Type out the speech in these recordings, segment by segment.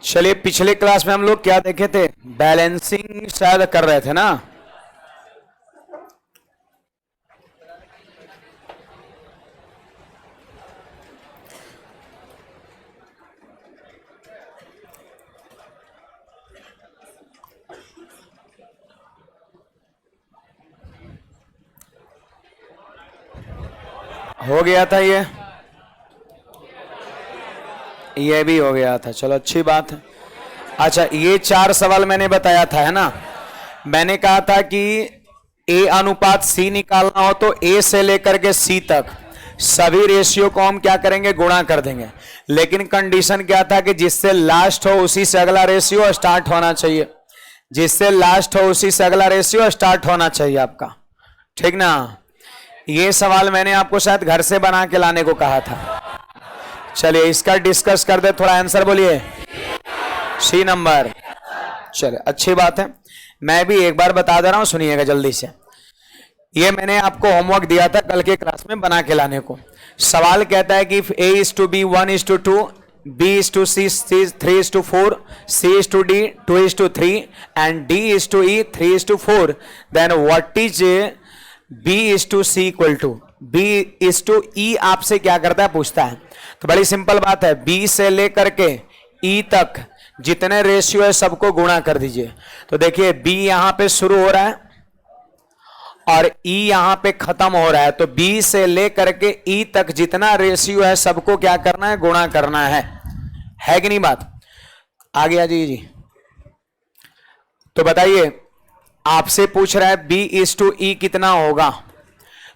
चलिए, पिछले क्लास में हम लोग क्या देखे थे? बैलेंसिंग शायद कर रहे थे ना। हो गया था ये भी हो गया था। चलो अच्छी बात है। अच्छा, ये 4 सवाल मैंने बताया था, है ना। मैंने कहा था कि ए अनुपात सी निकालना हो तो ए से लेकर के सी तक सभी रेशियो को हम क्या करेंगे? गुणा कर देंगे। लेकिन कंडीशन क्या था कि जिससे लास्ट हो उसी से अगला रेशियो स्टार्ट होना चाहिए। जिससे लास्ट हो उसी से अगला रेशियो स्टार्ट होना चाहिए आपका, ठीक ना। ये सवाल मैंने आपको शायद घर से बना के लाने को कहा था। चलिए इसका डिस्कस कर दे, थोड़ा आंसर बोलिए। C number. चलिए अच्छी बात है। मैं भी एक बार बता दे रहा हूं, सुनिएगा जल्दी से। ये मैंने आपको होमवर्क दिया था कल के क्लास में बना के लाने को। सवाल कहता है कि A is to B 1 is to 2, B is to C 3 is to 4, C is to D 2 is to 3 and D is to E 3 is to 4, then what is B is to C equal to? B is to E आपसे क्या करता है? पूछता है। तो बड़ी simple बात है, B से लेकर के E तक जितने रेशियो है सबको गुणा कर दीजिए। तो देखिए B यहां पे शुरू हो रहा है और E यहां पे खत्म हो रहा है। तो B से लेकर के E तक जितना रेशियो है सबको क्या करना है? गुणा करना है कि नहीं बात? आगे आ जाइए जी। तो बताइए, आपसे पूछ रहा है B is to E कितना होगा।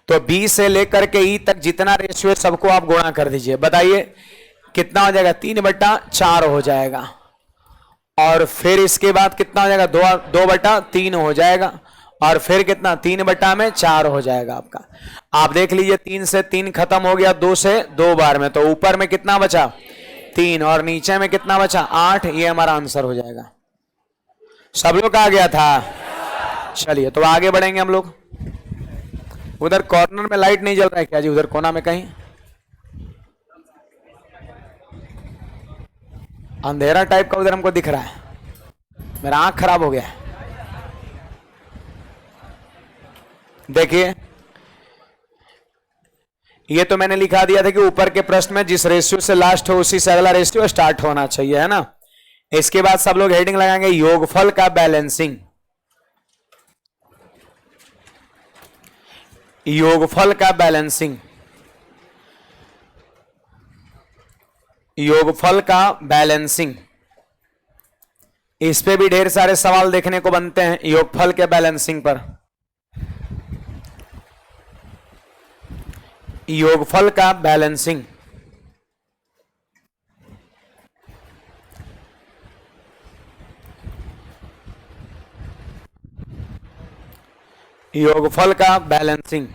तो B से लेकर के E तक जितना रेशियो है सबको आप गुणा कर दीजिए। बताइए कितना हो जाएगा? 3/4 हो जाएगा। और फिर इसके बाद कितना हो जाएगा? 2/3 हो जाएगा। और फिर कितना? 3/4 हो जाएगा आपका। आप देख लीजिए, 3 से 3 खत्म हो गया, 2 से 2 बार में। तो ऊपर में कितना बचा? 3 और नीचे में कितना बचा? 8। ये हमारा आंसर हो जाएगा। सब लोग आ गया था। चलिए तो आगे बढ़ेंगे हम लोग। उधर कॉर्नर में लाइट नहीं जल रहा है क्या जी? उधर कोना में कहीं अंधेरा टाइप का उधर हमको दिख रहा है। मेरा आंख खराब हो गया है। देखिए ये तो मैंने लिखा दिया था कि ऊपर के प्रश्न में जिस रेशियो से लास्ट हो उसी से अगला रेशियो स्टार्ट होना चाहिए, है ना। इसके बाद सब लोग हेडिंग लगाएंगे योगफल का बैलेंसिंग। योगफल का बैलेंसिंग, योगफल का बैलेंसिंग। इस पे भी ढेर सारे सवाल देखने को बनते हैं योगफल के बैलेंसिंग पर। योगफल का बैलेंसिंग, योगफल का बैलेंसिंग।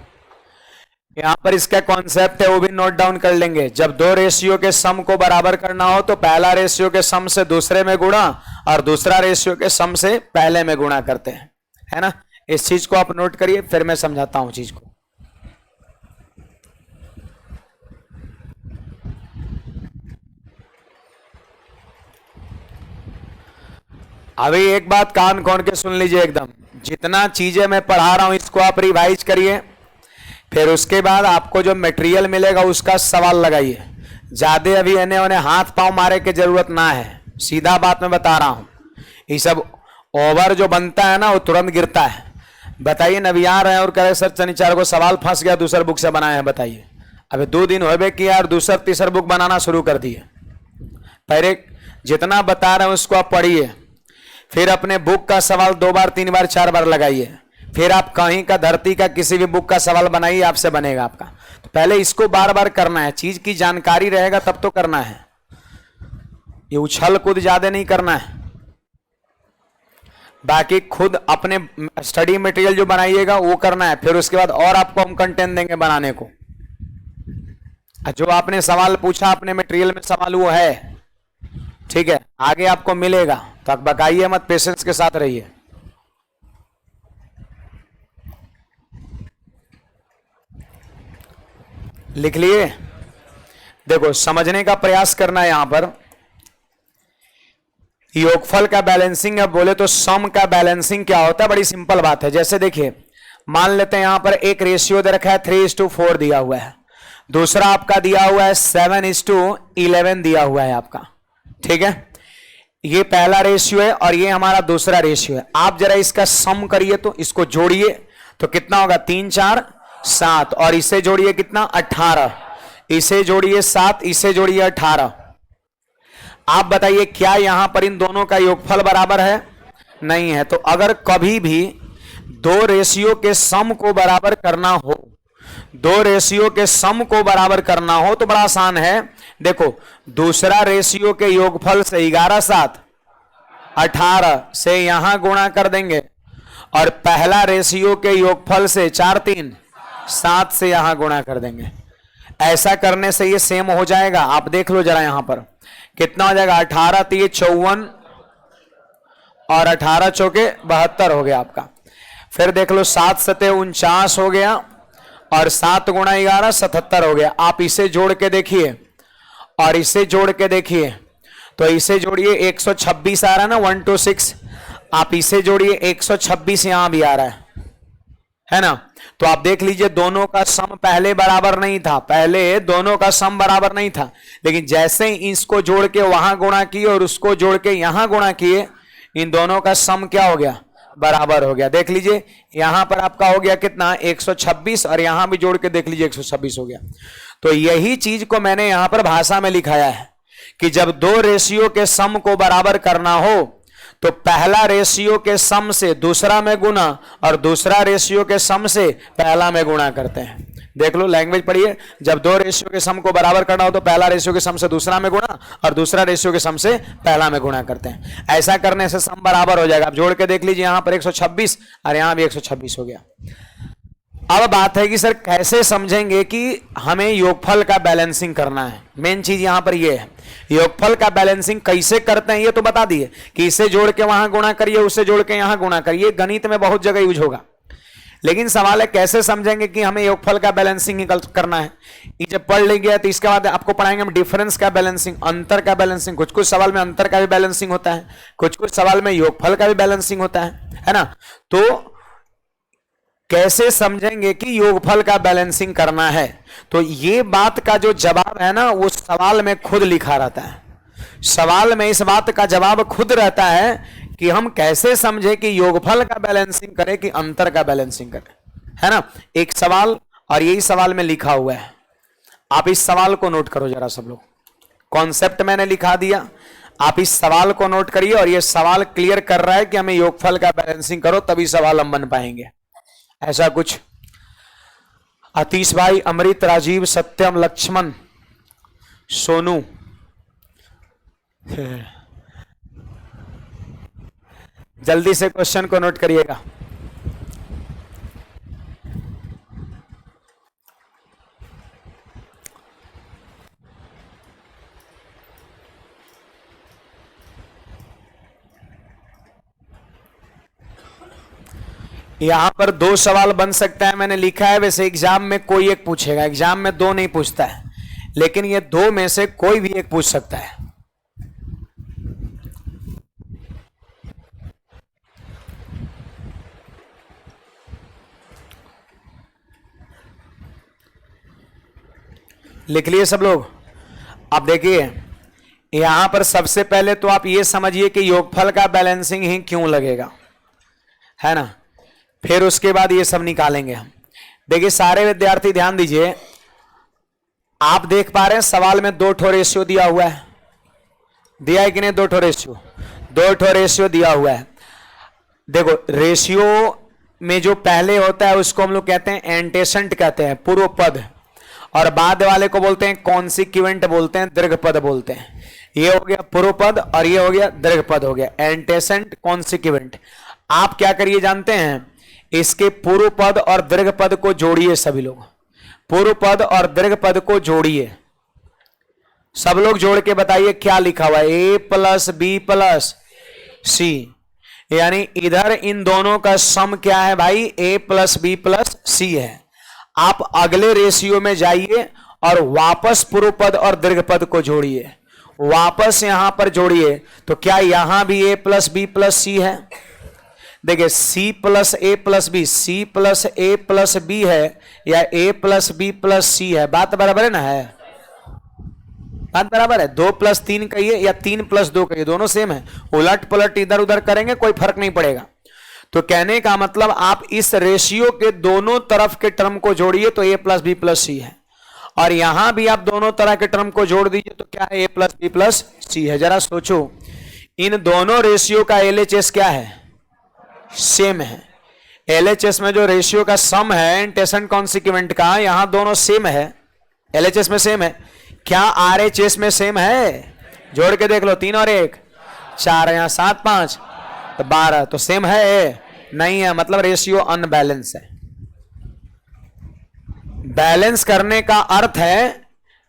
यहां पर इसका कॉन्सेप्ट है वो भी नोट डाउन कर लेंगे। जब दो रेशियो के सम को बराबर करना हो तो पहला रेशियो के सम से दूसरे में गुणा और दूसरा रेशियो के सम से पहले में गुणा करते हैं, है ना। इस चीज को आप नोट करिए, फिर मैं समझाता हूं चीज को। अभी एक बात कान खोल के सुन लीजिए एकदम। जितना चीजें मैं पढ़ा रहा हूं इसको आप रिवाइज करिए, फिर उसके बाद आपको जो मटेरियल मिलेगा उसका सवाल लगाइए। ज्यादा अभी इन्हें उन्हें हाथ पांव मारे की जरूरत ना है, सीधा बात मैं बता रहा हूं। ये सब ओवर जो बनता है ना वो तुरंत गिरता है। बताइए नवियार है और कहे सर शनिचर को सवाल फंस गया, दूसर बुक से बनाए हैं। बताइए अभी 2 दिन हो किया और दूसर तीसर बुक बनाना शुरू कर दिए। पहले जितना बता रहे हैं उसको आप पढ़िए, फिर अपने बुक का सवाल 2 बार 3 बार 4 बार लगाइए, फिर आप कहीं का धरती का किसी भी बुक का सवाल बनाइए, आपसे बनेगा आपका। तो पहले इसको बार बार करना है, चीज की जानकारी रहेगा तब तो करना है। ये उछल कूद ज्यादा नहीं करना है। बाकी खुद अपने स्टडी मटेरियल जो बनाइएगा वो करना है, फिर उसके बाद और आपको हम कंटेंट देंगे बनाने को। जो आपने सवाल पूछा अपने मटेरियल में सवाल वो है, ठीक है, आगे आपको मिलेगा। तो आप बकाइए मत, पेशेंस के साथ रहिए। लिख लिए? देखो समझने का प्रयास करना है यहां पर। योगफल का बैलेंसिंग अब बोले तो सम का बैलेंसिंग क्या होता है, बड़ी सिंपल बात है। जैसे देखिए मान लेते हैं यहां पर एक रेशियो दे रखा है 3:4 दिया हुआ है, दूसरा आपका दिया हुआ है 7:11 दिया हुआ है आपका, ठीक है। ये पहला रेशियो है और ये हमारा दूसरा रेशियो है। आप जरा इसका सम करिए तो इसको जोड़िए तो कितना होगा, 3 4 7 और इसे जोड़िए कितना 18, इसे जोड़िए 7, इसे जोड़िए 18। आप बताइए क्या यहां पर इन दोनों का योगफल बराबर है, नहीं है। तो अगर कभी भी दो रेशियो के सम को बराबर करना हो, दो रेशियो के सम को बराबर करना हो तो बड़ा आसान है। देखो दूसरा रेशियो के योगफल से 11 7 18 से यहां गुणा कर देंगे और पहला रेशियो के योगफल से 4 3 7 से यहां गुणा कर देंगे। ऐसा करने से ये सेम हो जाएगा। आप देख लो जरा यहां पर कितना हो जाएगा, 18 3 54 और 18 चौके 72 हो गया आपका। फिर देख लो 7 7 49 हो गया और 7 गुणा 11 77 हो गया। आप इसे जोड़ के देखिए और इसे जोड़ के देखिए तो इसे जोड़िए 126 आ रहा है ना, 126। आप इसे जोड़िए 126 यहां भी आ रहा है ना। तो आप देख लीजिए दोनों का सम पहले बराबर नहीं था, पहले दोनों का सम बराबर नहीं था, लेकिन जैसे ही इसको जोड़ के वहां गुणा किए और उसको जोड़ के यहां गुणा किए, इन दोनों का सम क्या हो गया, बराबर हो गया। देख लीजिए यहां पर आपका हो गया कितना 126 और यहां भी जोड़ के देख लीजिए 126 हो गया। तो यही चीज को मैंने यहां पर भाषा में लिखाया है कि जब दो रेशियो के सम को बराबर करना हो तो पहला रेशियो के सम से दूसरा में गुणा और दूसरा रेशियो के सम से पहला में गुणा करते हैं। देख लो लैंग्वेज पढ़िए, जब दो रेशियो के सम को बराबर करना हो तो पहला रेशियो के सम से दूसरा में गुणा और दूसरा रेशियो के सम से पहला में गुणा करते हैं। ऐसा करने से सम बराबर हो जाएगा। आप जोड़ के देख लीजिए, यहां पर 126 और यहां भी 126 हो गया। अब बात है कि सर कैसे समझेंगे कि हमें योगफल का बैलेंसिंग करना है। मेन चीज यहां पर यह है, योगफल का बैलेंसिंग कैसे करते हैं ये तो बता दिए कि इसे जोड़ के वहां गुणा करिए, उससे जोड़ के यहां गुणा करिए, गणित में बहुत जगह यूज होगा। लेकिन सवाल है कैसे समझेंगे कि हमें योगफल का बैलेंसिंग करना है। ये जब पढ़ लेंगे तो इसके बाद आपको पढ़ाएंगे हम डिफरेंस का बैलेंसिंग, अंतर का बैलेंसिंग। कुछ कुछ सवाल में अंतर का भी बैलेंसिंग होता है, कुछ कुछ सवाल में योगफल का भी बैलेंसिंग होता है ना। तो कैसे समझेंगे कि योगफल का बैलेंसिंग करना है, तो ये बात का जो जवाब है ना वो सवाल में खुद लिखा रहता है। सवाल में इस बात का जवाब खुद रहता है कि हम कैसे समझे कि योगफल का बैलेंसिंग करें कि अंतर का बैलेंसिंग करें, है ना। एक सवाल और यही सवाल में लिखा हुआ है। आप इस सवाल को नोट करो जरा सब लोग, कॉन्सेप्ट मैंने लिखा दिया, आप इस सवाल को नोट करिए और यह सवाल क्लियर कर रहा है कि हमें योगफल का बैलेंसिंग करो तभी सवाल हम बन पाएंगे। ऐसा कुछ आतिश भाई, अमृत, राजीव, सत्यम, लक्ष्मण, सोनू, जल्दी से क्वेश्चन को नोट करिएगा। यहां पर दो सवाल बन सकता है, मैंने लिखा है। वैसे एग्जाम में कोई एक पूछेगा, एग्जाम में दो नहीं पूछता है, लेकिन ये दो में से कोई भी एक पूछ सकता है। लिख लिए सब लोग। अब देखिए यहां पर सबसे पहले तो आप ये समझिए कि योगफल का बैलेंसिंग ही क्यों लगेगा, है ना। फिर उसके बाद ये सब निकालेंगे हम। देखिए सारे विद्यार्थी ध्यान दीजिए, आप देख पा रहे हैं सवाल में दो ठो रेशियो दिया हुआ है, दिया है कि नहीं, दो ठो रेशियो, दो ठो रेशियो दिया हुआ है। देखो रेशियो में जो पहले होता है उसको हम लोग कहते हैं एंटेसेंट कहते हैं, पूर्व पद, और बाद वाले को बोलते हैं कॉन्सिक्वेंट बोलते हैं, दीर्घ पद बोलते हैं। ये हो गया पूर्व पद और ये हो गया दीर्घ पद, हो गया एंटेसेंट कॉन्सिक्वेंट। आप क्या करिए जानते हैं, इसके पूर्व पद और दीर्घ पद को जोड़िए। सभी लोग पूर्व पद और दीर्घ पद को जोड़िए, सब लोग जोड़ के बताइए क्या लिखा हुआ है, ए प्लस बी प्लस सी, यानी इधर इन दोनों का सम क्या है भाई, ए प्लस बी प्लस सी है। आप अगले रेशियो में जाइए और वापस पूर्व पद और दीर्घ पद को जोड़िए, वापस यहां पर जोड़िए तो क्या यहां भी a प्लस बी प्लस सी है? देखिए c प्लस ए प्लस बी, सी प्लस ए प्लस बी है या a प्लस बी प्लस सी है? बात बराबर है ना? है बात बराबर है। 2 प्लस 3 कहिए या 3 प्लस 2 कहिए, दोनों सेम है। उलट पलट इधर उधर करेंगे कोई फर्क नहीं पड़ेगा। तो कहने का मतलब आप इस रेशियो के दोनों तरफ के टर्म को जोड़िए तो a प्लस बी प्लस सी है, और यहां भी आप दोनों तरह के टर्म को जोड़ दीजिए तो क्या है? a प्लस बी प्लस सी है। जरा सोचो, इन दोनों रेशियो का LHS क्या है? सेम है। LHS में जो रेशियो का सम है एंटेसेंट कॉन्सिक्वेंट का, यहां दोनों सेम है, LHS में सेम है। क्या RHS में सेम है? जोड़ के देख लो, 3 और 1 4, यहां 7 5 तो 12, तो सेम है? नहीं है, मतलब रेशियो अनबैलेंस है। बैलेंस करने का अर्थ है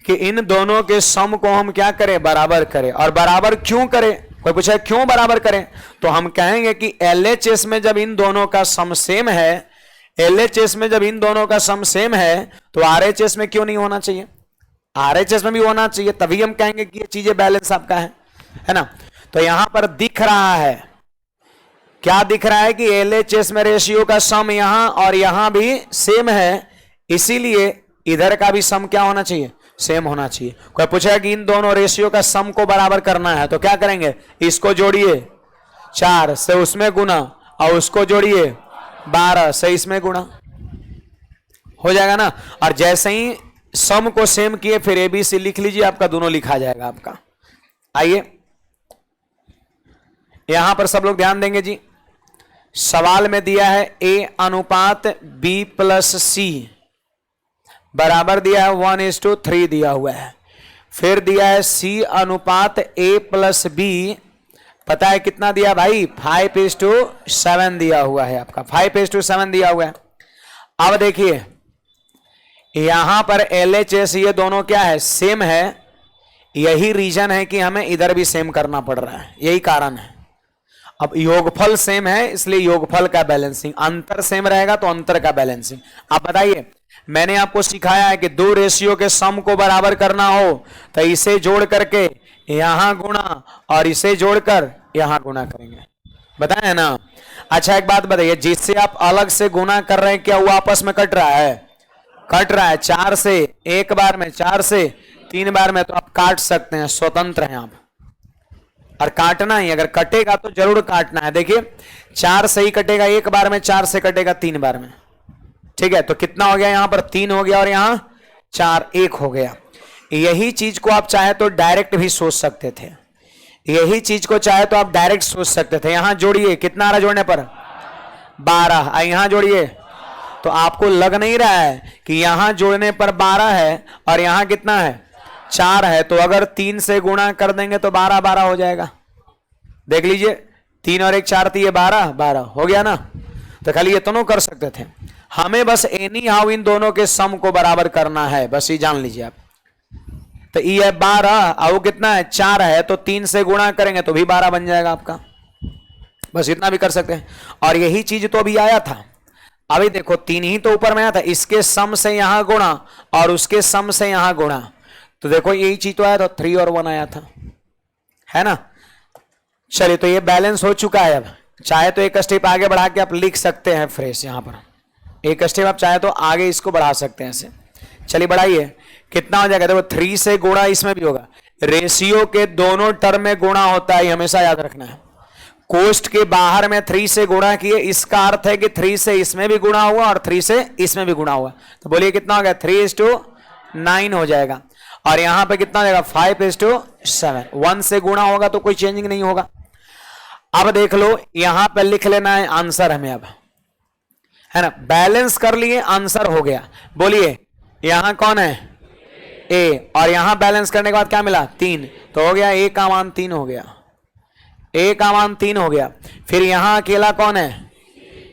कि इन दोनों के सम को हम क्या करें? बराबर करें। और बराबर क्यों करें? कोई पूछे क्यों बराबर करें, तो हम कहेंगे कि LHS में जब इन दोनों का सम सेम है, LHS में जब इन दोनों का सम सेम है तो RHS में क्यों नहीं होना चाहिए? RHS में भी होना चाहिए, तभी हम कहेंगे कि ये चीजें बैलेंस आपका है ना। तो यहां पर दिख रहा है, क्या दिख रहा है कि LHS में रेशियो का सम यहां और यहां भी सेम है, इसीलिए इधर का भी सम क्या होना चाहिए? सेम होना चाहिए। कोई पूछेगा कि इन दोनों रेशियो का सम को बराबर करना है तो क्या करेंगे? इसको जोड़िए 4 से उसमें गुना और उसको जोड़िए 12 से इसमें गुना, हो जाएगा ना। और जैसे ही सम को सेम किए फिर ABC लिख लीजिए, आपका दोनों लिखा जाएगा आपका। आइए यहां पर सब लोग ध्यान देंगे जी। सवाल में दिया है A अनुपात B प्लस सी बराबर दिया है 1:3 दिया हुआ है। फिर दिया है C अनुपात A प्लस बी, पता है कितना दिया भाई? 5:7 दिया हुआ है आपका, 5:7 दिया हुआ है। अब देखिए यहां पर LHS ये दोनों क्या है? सेम है। यही रीजन है कि हमें इधर भी सेम करना पड़ रहा है, यही कारण है। अब योगफल सेम है इसलिए योगफल का बैलेंसिंग, अंतर सेम रहेगा तो अंतर का बैलेंसिंग। आप बताइए, मैंने आपको सिखाया है कि दो रेशियो के सम को बराबर करना हो तो इसे जोड़ करके यहां गुणा और इसे जोड़कर यहां गुणा करेंगे, बताया ना। अच्छा एक बात बताइए, जिससे आप अलग से गुणा कर रहे हैं क्या वो आपस में कट रहा है? कट रहा है। 4 से एक बार में, 4 से 3 बार में, तो आप काट सकते हैं, स्वतंत्र हैं आप। और काटना ही, अगर कटेगा तो जरूर काटना है। देखिए 4 से ही कटेगा एक बार में, 4 से कटेगा 3 बार में, ठीक है। तो कितना हो गया? यहां पर 3 हो गया और यहां 4, 1 हो गया। यही चीज को आप चाहे तो डायरेक्ट भी सोच सकते थे, यही चीज को चाहे तो आप डायरेक्ट सोच सकते थे। यहां जोड़िए, कितना आ रहा जोड़ने पर? 12। यहां जोड़िए तो आपको लग नहीं रहा है कि यहां जोड़ने पर 12 है और यहां कितना है? 4 है। तो अगर 3 से गुणा कर देंगे तो 12 12 हो जाएगा। देख लीजिए, 3 और 1 4 थी, 12 12 हो गया ना। तो खाली ये दोनों कर सकते थे, हमें बस एनी हाउ इन दोनों के सम को बराबर करना है, बस ये जान लीजिए आप। तो ये है 12 और वो कितना है? 4 है। तो 3 से गुणा करेंगे तो भी 12 बन जाएगा आपका, बस इतना भी कर सकते हैं। और यही चीज तो अभी आया था, अभी देखो 3 ही तो ऊपर में आया था, इसके सम से यहां गुणा और उसके सम से यहां गुणा, तो देखो यही चीज तो आया था, 3 और 1 आया था, है ना। चलिए तो ये बैलेंस हो चुका है। अब चाहे तो एक स्टेप आगे बढ़ा के आप लिख सकते हैं फ्रेश, यहां पर एक स्टेप आप चाहे तो आगे इसको बढ़ा सकते हैं ऐसे। चलिए बढ़ाइए, कितना हो जाएगा? देखो 3 से गुणा इसमें भी होगा, रेशियो के दोनों टर्म में गुणा होता है, हमेशा याद रखना है। कोष्ट के बाहर में 3 से गुणा किए, इसका अर्थ है कि 3 से इसमें भी गुणा हुआ और 3 से इसमें भी गुणा हुआ। तो बोलिए कितना हो गया? 3:9 हो जाएगा। और यहां पे कितना हो जाएगा? 5:7। 1 से गुणा होगा तो कोई चेंजिंग नहीं होगा। अब देख लो, यहां पे लिख लेना है आंसर हमें, अब है ना। बैलेंस कर लिए, आंसर हो गया। बोलिए यहां कौन है? ए। और यहां बैलेंस करने के बाद क्या मिला? 3। तो हो गया ए का मान 3 हो गया, ए का मान 3 हो गया। फिर यहां अकेला कौन है?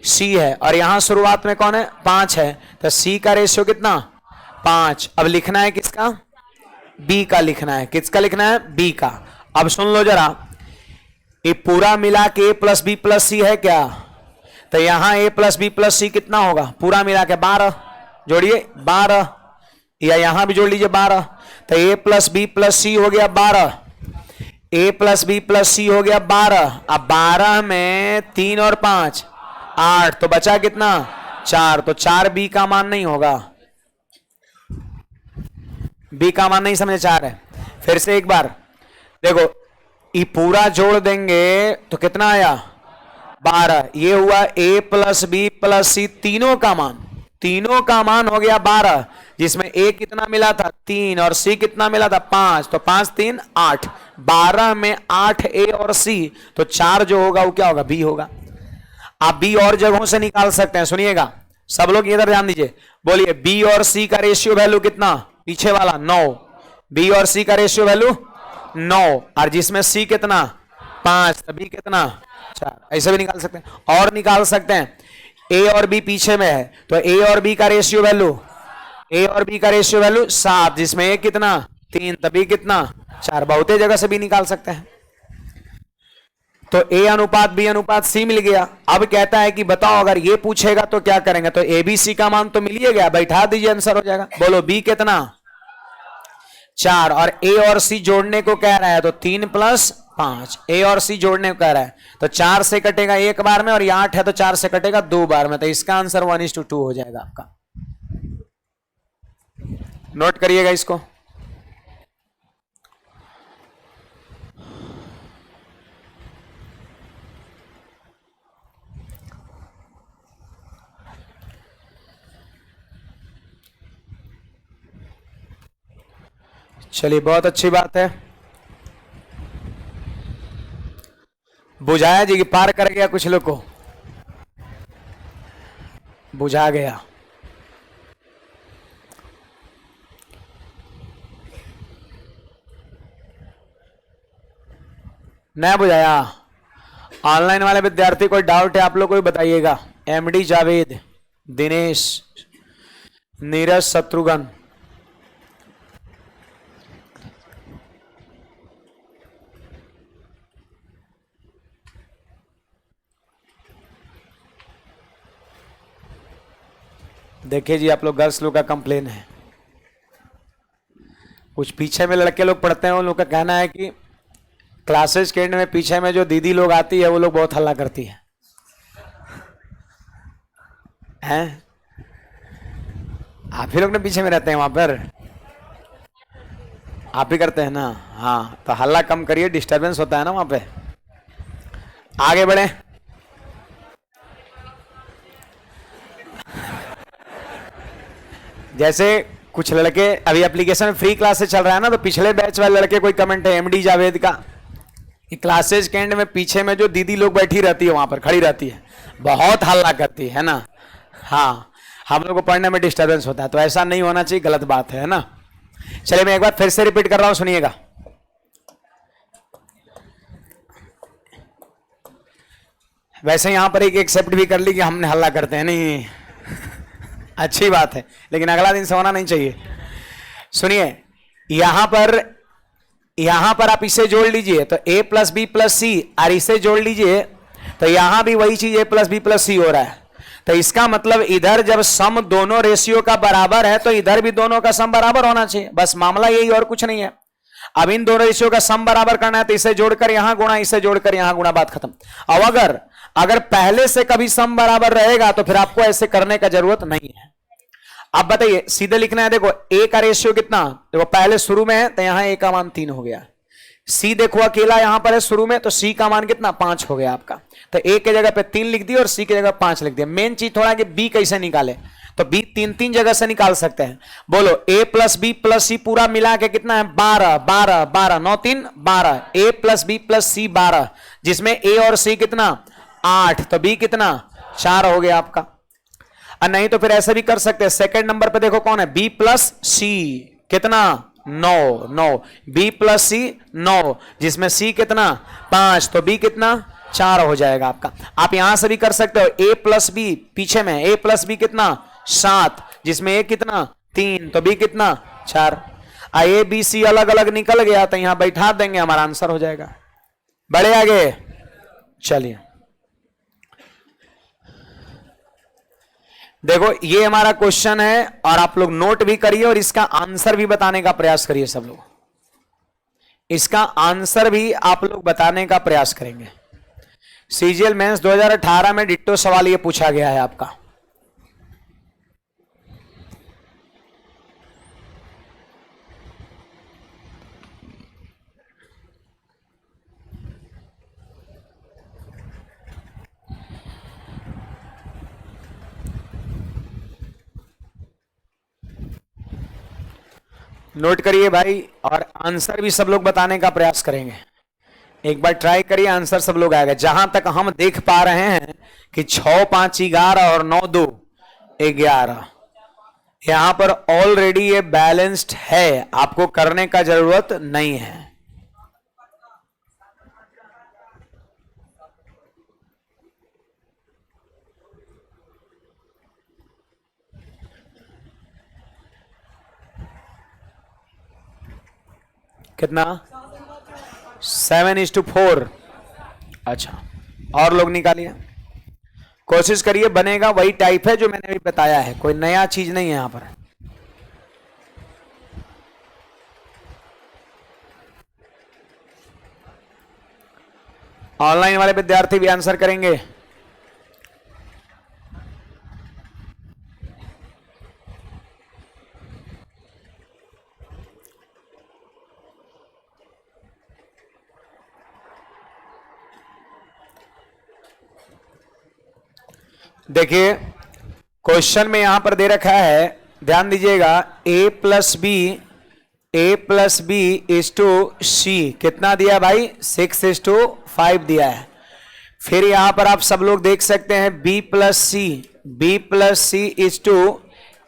सी है। और यहां शुरुआत में कौन है? 5 है। तो सी का रेशियो कितना? 5। अब लिखना है किसका? बी का लिखना है। किसका लिखना है? बी का। अब सुन लो जरा, ये पूरा मिला के ए प्लस बी प्लस सी है क्या? तो यहां ए प्लस बी प्लस सी कितना होगा? पूरा मिला के 12, जोड़िए 12, या यहां भी जोड़ लीजिए 12। तो ए प्लस बी प्लस सी हो गया 12, ए प्लस बी प्लस सी हो गया 12। अब 12 में 3 और 5 8, तो बचा कितना 4, तो 4 बी का मान नहीं होगा, बी का मान नहीं समझे 4 है। फिर से एक बार देखो, ये पूरा जोड़ देंगे तो कितना आया 12, ये हुआ ए प्लस बी प्लस सी तीनों का मान हो गया 12, जिसमें ए कितना मिला था 3 और सी कितना मिला था 5, तो 5 3 8, 12 में 8 ए और सी, तो 4 जो होगा वो क्या होगा बी होगा। आप बी और जगहों से निकाल सकते हैं, सुनिएगा सब लोग इधर ध्यान दीजिए, बोलिए बी और सी का रेशियो वैल्यू कितना, पीछे वाला 9, बी और सी का रेशियो वैल्यू 9, और जिसमें सी कितना 5, तो बी कितना 4, ऐसे भी निकाल सकते हैं। और निकाल सकते हैं ए और बी पीछे में है, तो ए और बी का रेशियो वैल्यू 7, जिसमें ए कितना 3, तभी कितना 4, बहुते जगह से भी निकाल सकते हैं। तो ए अनुपात बी अनुपात सी मिल गया। अब कहता है कि बताओ अगर ये पूछेगा तो क्या करेंगे, तो ए बी सी का मान तो मिल ही गया, बैठा दीजिए आंसर हो जाएगा। बोलो बी कितना 4, और ए और सी जोड़ने को कह रहा है, तो 3 + 5, ए और सी जोड़ने को कह रहा है, तो 4 से कटेगा एक बार में, और ये 8 है तो 4 से कटेगा 2 बार में, तो इसका आंसर 1:2 हो जाएगा आपका। नोट करिएगा इसको। चलिए बहुत अच्छी बात है, बुझाया जी कि पार कर गया, कुछ लोग को बुझा गया। नहीं बुझाया, ऑनलाइन वाले विद्यार्थी कोई डाउट है आप लोग को भी बताइएगा। एमडी जावेद, दिनेश, नीरज, शत्रुघ्न, देखिए जी आप लोग गर्ल्स लोग का कंप्लेन है, कुछ पीछे में लड़के लोग पढ़ते हैं, उन लोग का कहना है कि क्लासेस के एंड में पीछे में जो दीदी लोग आती है वो लोग बहुत हल्ला करती है, हैं? आप ही लोग ने पीछे में रहते हैं वहां पर, आप ही करते हैं ना, हाँ तो हल्ला कम करिए, डिस्टरबेंस होता है ना वहां पे। आगे बढ़े, जैसे कुछ लड़के अभी एप्लीकेशन में फ्री क्लासेस चल रहा है ना, तो पिछले बैच वाले लड़के कोई कमेंट है एमडी जावेद का, क्लासेस के एंड में पीछे में जो दीदी लोग बैठी रहती है वहां पर खड़ी रहती है, बहुत हल्ला करती है ना, हाँ हम लोग को पढ़ने में डिस्टरबेंस होता है, तो ऐसा नहीं होना चाहिए, गलत बात है ना। चलिए मैं एक बार फिर से रिपीट कर रहा हूं, सुनिएगा। वैसे यहां पर एक एक्सेप्ट भी कर ली कि हमने हल्ला करते हैं, नहीं अच्छी बात है, लेकिन अगला दिन से होना नहीं चाहिए। सुनिए यहां पर आप इसे जोड़ लीजिए तो a प्लस बी प्लस सी, और इसे जोड़ लीजिए तो यहां भी वही चीज a प्लस बी प्लस सी हो रहा है, तो इसका मतलब इधर जब सम दोनों रेशियो का बराबर है तो इधर भी दोनों का सम बराबर होना चाहिए, बस मामला यही और कुछ नहीं है। अब इन दोनों रेशियो का सम बराबर करना है तो इसे जोड़कर यहां गुणा, इसे जोड़कर यहां गुणा, बात खत्म। अब अगर पहले से कभी सम बराबर रहेगा तो फिर आपको ऐसे करने का जरूरत नहीं है। अब बताइए सीधे लिखना है, देखो a का रेशियो कितना, देखो पहले शुरू में है तो यहां a का मान 3 हो गया, c देखो अकेला यहां पर है शुरू में, तो c का मान कितना 5 हो गया आपका, तो a के जगह पे 3 लिख दिया और c की जगह 5 लिख दिया। मेन चीज थोड़ा कि b कैसे निकाले, तो b 3 जगह से निकाल सकते हैं। बोलो a प्लस बी प्लस सी पूरा मिला के कितना है 12 12 12 9 3 12, a प्लस बी प्लस सी 12, जिसमें a और c कितना 8, तो b कितना 4 हो गया आपका। और नहीं तो फिर ऐसे भी कर सकते हैं, सेकंड नंबर पे देखो कौन है b प्लस सी कितना 9 9, b प्लस सी 9, जिसमें c कितना 5, तो b कितना 4 हो जाएगा आपका। आप यहां से भी कर सकते हो a प्लस बी, पीछे में a प्लस बी कितना 7, जिसमें a कितना 3, तो b कितना 4। a b c अलग अलग निकल गया तो यहां बैठा देंगे, हमारा आंसर हो जाएगा। बढ़े आगे, चलिए देखो ये हमारा क्वेश्चन है और आप लोग नोट भी करिए और इसका आंसर भी बताने का प्रयास करिए सब लोग। इसका आंसर भी आप लोग बताने का प्रयास करेंगे। सीजीएल मेंस 2018 में डिट्टो सवाल ये पूछा गया है आपका। नोट करिए भाई, और आंसर भी सब लोग बताने का प्रयास करेंगे। एक बार ट्राई करिए, आंसर सब लोग आएगा। जहां तक हम देख पा रहे हैं कि 6 5 11 और 9 2 11, यहां पर ऑलरेडी ये बैलेंस्ड है, आपको करने का जरूरत नहीं है। कितना? 7:4। अच्छा, और लोग निकालिए, कोशिश करिए बनेगा वही टाइप है जो मैंने अभी बताया है, कोई नया चीज नहीं है यहां पर। ऑनलाइन वाले विद्यार्थी भी आंसर करेंगे। देखिए क्वेश्चन में यहां पर दे रखा है, ध्यान दीजिएगा, a plus B is two C. कितना दिया भाई? 6:5 दिया है। फिर यहां पर आप सब लोग देख सकते हैं b plus C is to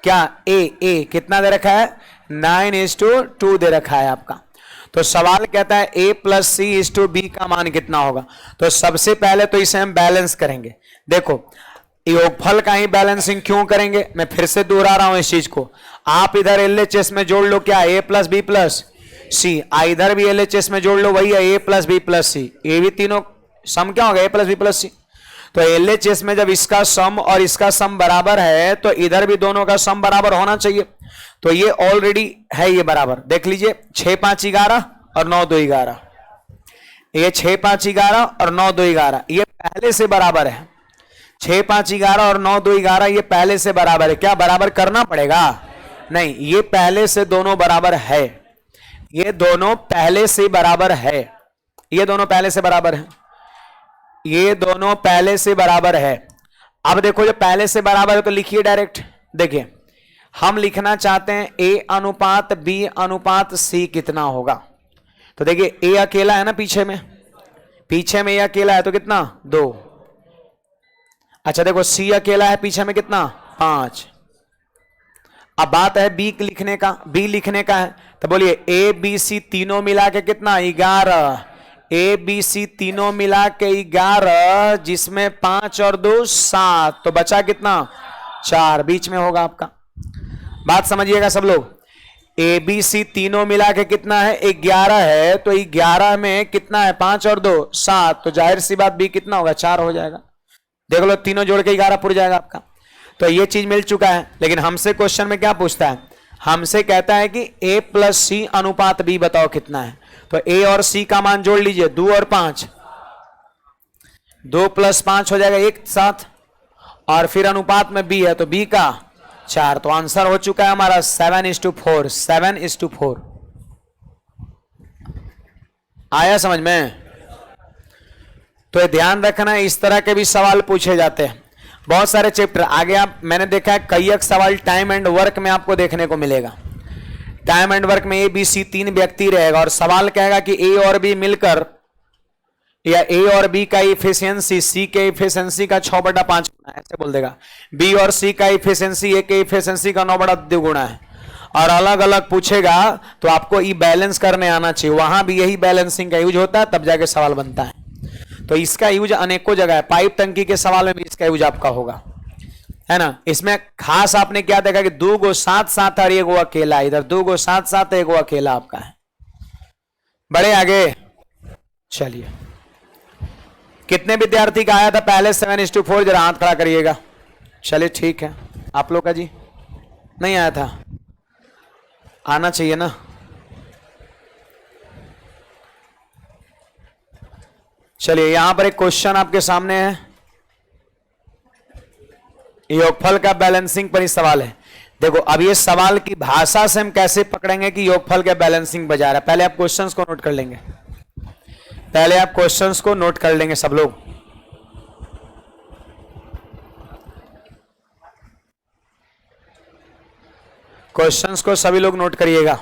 क्या? a कितना दे रखा है? 9:2 दे रखा है आपका। तो सवाल कहता है a plus C is to B का मान कितना होगा। तो सबसे पहले तो इसे हम बैलेंस करेंगे। देखो योगफल का ही बैलेंसिंग क्यों करेंगे, मैं फिर से दोहरा रहा हूं इस चीज को। आप इधर एलएचएस में जोड़ लो, क्या? a प्लस बी प्लस सी। इधर भी एलएचएस में जोड़ लो, वही है a प्लस बी प्लस सी। ये भी तीनों सम क्या होगा? a प्लस बी प्लस सी। तो एलएचएस में जब इसका सम और इसका सम बराबर है तो इधर भी दोनों का सम बराबर होना चाहिए। तो ये ऑलरेडी है, ये बराबर। देख लीजिए 6 5 11 और 9 2 11, ये 6 5 11 और 9 2 11 ये पहले से बराबर है। 6 5 11 और 9 2 11 ये पहले से बराबर है। क्या बराबर करना पड़ेगा? नहीं, ये पहले से दोनों बराबर है। ये दोनों पहले से बराबर है। ये दोनों पहले से बराबर है। ये दोनों पहले से बराबर है। अब देखो, जो पहले से बराबर है तो लिखिए डायरेक्ट। देखिए हम लिखना चाहते हैं a अनुपात b अनुपात c कितना होगा। तो देखिए a अकेला है ना, पीछे में a अकेला है तो कितना? 2। अच्छा देखो c अकेला है पीछे में, कितना? 5। अब बात है b लिखने का है, तो बोलिए a b c तीनों मिला के कितना? 11। a b c तीनों मिला के 11, जिसमें 5 और 2 7, तो बचा कितना? 4, बीच में होगा आपका। बात समझिएगा सब लोग। a b c तीनों मिला के कितना है? 11 है। तो 11 में कितना है? 5 और 2 7, तो जाहिर सी बात b कितना होगा? 4 हो जाएगा। देख लो, तीनों जोड़ के 11 पूरा जाएगा आपका। तो ये चीज मिल चुका है। लेकिन हमसे क्वेश्चन में क्या पूछता है? हमसे कहता है कि a प्लस सी अनुपात b बताओ कितना है। तो a और c का मान जोड़ लीजिए, 2 और 5, 2 प्लस 5 हो जाएगा 1 7, और फिर अनुपात में b है तो b का 4। तो आंसर हो चुका है हमारा 7:4। 7:4 आया समझ में? तो ध्यान रखना, इस तरह के भी सवाल पूछे जाते हैं। बहुत सारे चैप्टर आगे आप मैंने देखा है, कई एक सवाल टाइम एंड वर्क में आपको देखने को मिलेगा। टाइम एंड वर्क में ए बी सी 3 व्यक्ति रहेगा और सवाल कहेगा कि ए और बी मिलकर, या ए और बी का इफिशियंसी सी के इफिशियंसी का 6/5 गुना है, ऐसे बोल देगा। बी और सी का इफिशियंसी ए के इफिशियंसी का 9/2 गुना है, और अलग अलग पूछेगा तो आपको ई बैलेंस करने आना चाहिए। वहां भी यही बैलेंसिंग का यूज होता है, तब जाके सवाल बनता है। तो इसका यूज अनेकों जगह है। पाइप टंकी के सवाल में भी इसका यूज आपका होगा, है ना। इसमें खास आपने क्या देखा कि 2 गो साथ साथ और 1 गो अकेला, इधर 2 गो साथ साथ 1 गो अकेला आपका है। बड़े आगे चलिए, कितने विद्यार्थी का आया था पहले 7:4? जरा हाथ खड़ा करिएगा। चलिए ठीक है, आप लोग का जी नहीं आया था, आना चाहिए ना। चलिए यहां पर एक क्वेश्चन आपके सामने है, योगफल का बैलेंसिंग पर ही सवाल है। देखो अब ये सवाल की भाषा से हम कैसे पकड़ेंगे कि योगफल के बैलेंसिंग बजा रहा है। पहले आप क्वेश्चंस को नोट कर लेंगे, पहले आप क्वेश्चंस को नोट कर लेंगे सब लोग। क्वेश्चंस को सभी लोग नोट करिएगा।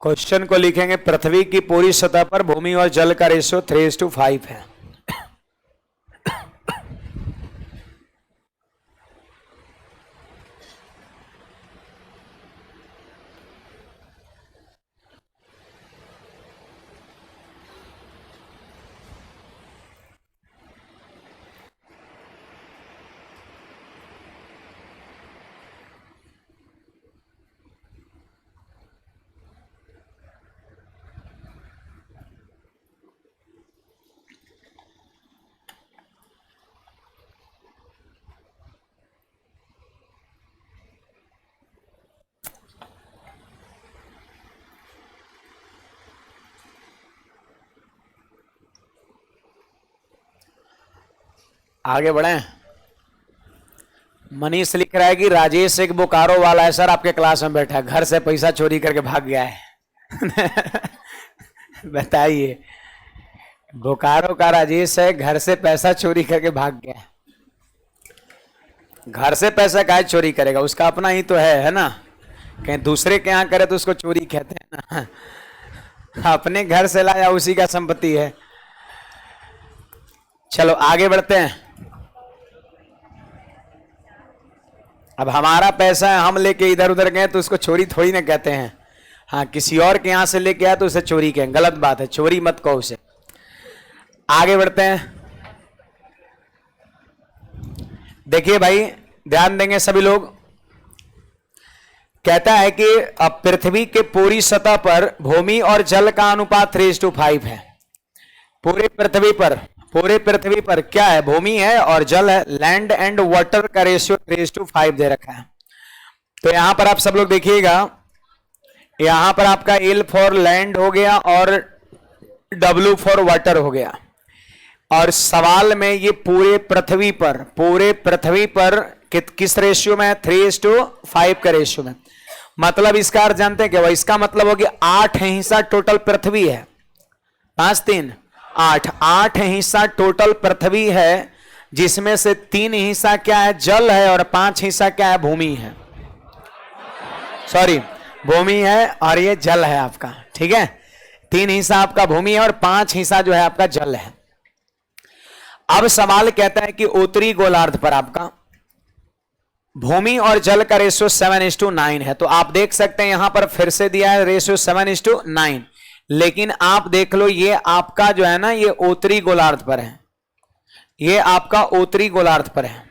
क्वेश्चन को लिखेंगे, पृथ्वी की पूरी सतह पर भूमि और जल का रेशियो 3:5 है। आगे बढ़े। मनीष लिख रहा है कि राजेश एक बोकारो वाला है सर, आपके क्लास में बैठा है, घर से पैसा चोरी करके भाग गया है। बताइए, बोकारो का राजेश है, घर से पैसा चोरी करके भाग गया है। घर से पैसा काहे चोरी करेगा, उसका अपना ही तो है ना। कहीं दूसरे के यहाँ करे तो उसको चोरी कहते हैं ना। अपने घर से लाया उसी का संपत्ति है। चलो आगे बढ़ते हैं। अब हमारा पैसा है, हम लेके इधर उधर गए तो उसको चोरी थोड़ी ना कहते हैं। हाँ, किसी और के यहां से लेके आया तो उसे चोरी कहें, गलत बात है, चोरी मत कहो उसे। आगे बढ़ते हैं। देखिए भाई, ध्यान देंगे सभी लोग। कहता है कि अब पृथ्वी के पूरी सतह पर भूमि और जल का अनुपात 3:5 है। पूरे पृथ्वी पर क्या है, भूमि है और जल है। लैंड एंड वाटर का रेशियो 3:5 दे रखा है। तो यहां पर आप सब लोग देखिएगा, यहां पर आपका L फॉर लैंड हो गया और W फॉर वाटर हो गया। और सवाल में ये पूरे पृथ्वी पर किस रेशियो में है, 3:5 का रेशियो में। मतलब इसका अर्थ जानते हैं क्या? वह इसका मतलब हो गया 8 हिस्सा टोटल पृथ्वी है। 5 3 8 हिस्सा टोटल पृथ्वी है, जिसमें से 3 हिस्सा क्या है, जल है, और 5 हिस्सा क्या है, भूमि है। सॉरी, भूमि है और ये जल है आपका। ठीक है, 3 हिस्सा आपका भूमि है और 5 हिस्सा जो है आपका जल है। अब सवाल कहता है कि उत्तरी गोलार्ध पर आपका भूमि और जल का रेशियो 7:9 है। तो आप देख सकते हैं यहां पर फिर से दिया है रेशियो 7:9, लेकिन आप देख लो ये आपका जो है ना, ये उत्तरी गोलार्ध पर है। ये आपका उत्तरी गोलार्ध पर है,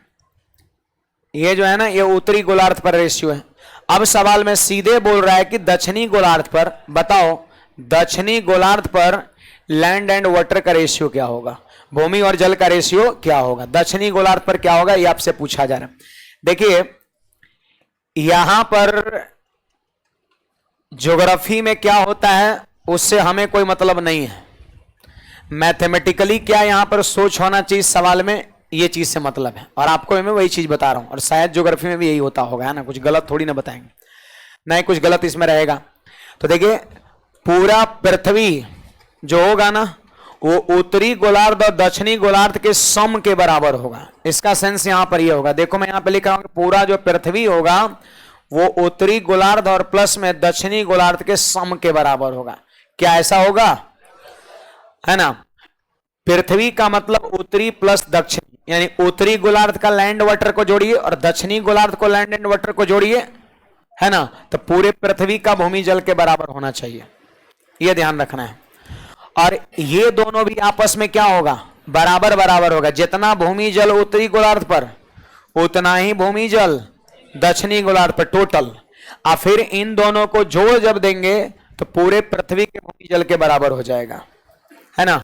ये जो है ना, ये उत्तरी गोलार्ध पर रेशियो है। अब सवाल में सीधे बोल रहा है कि दक्षिणी गोलार्ध पर बताओ, दक्षिणी गोलार्ध पर लैंड एंड वाटर का रेशियो क्या होगा, भूमि और जल का रेशियो क्या होगा, दक्षिणी गोलार्ध पर क्या होगा, ये आपसे पूछा जा रहा है। देखिए यहां पर ज्योग्राफी में क्या होता है उससे हमें कोई मतलब नहीं है। मैथमेटिकली क्या यहां पर सोच होना चाहिए सवाल में, ये चीज से मतलब है। और आपको मैं वही चीज बता रहा हूं, और शायद ज्योग्राफी में भी यही होता होगा, है ना। कुछ गलत थोड़ी ना बताएंगे, नहीं कुछ गलत इसमें रहेगा। तो देखिए पूरा पृथ्वी जो होगा ना, वो उत्तरी गोलार्ध और दक्षिणी गोलार्ध के सम के बराबर होगा। इसका सेंस यहां पर ये होगा। देखो मैं यहां पे लिख रहा हूं कि पूरा जो पृथ्वी होगा वो उत्तरी गोलार्ध और प्लस में दक्षिणी गोलार्ध के सम के बराबर होगा। क्या ऐसा होगा, है ना। पृथ्वी का मतलब उत्तरी प्लस दक्षिण, यानी उत्तरी गोलार्ध का लैंड वाटर को जोड़िए और दक्षिणी गोलार्ध को लैंड एंड वाटर को जोड़िए, है ना। तो पूरे पृथ्वी का भूमि जल के बराबर होना चाहिए। ये ध्यान रखना है। और ये दोनों भी आपस में क्या होगा, बराबर बराबर होगा। जितना भूमि जल उत्तरी गोलार्ध पर उतना ही भूमि जल दक्षिणी गोलार्ध पर टोटल। और फिर इन दोनों को जोड़ जब देंगे तो पूरे पृथ्वी के भूमि जल के बराबर हो जाएगा, है ना।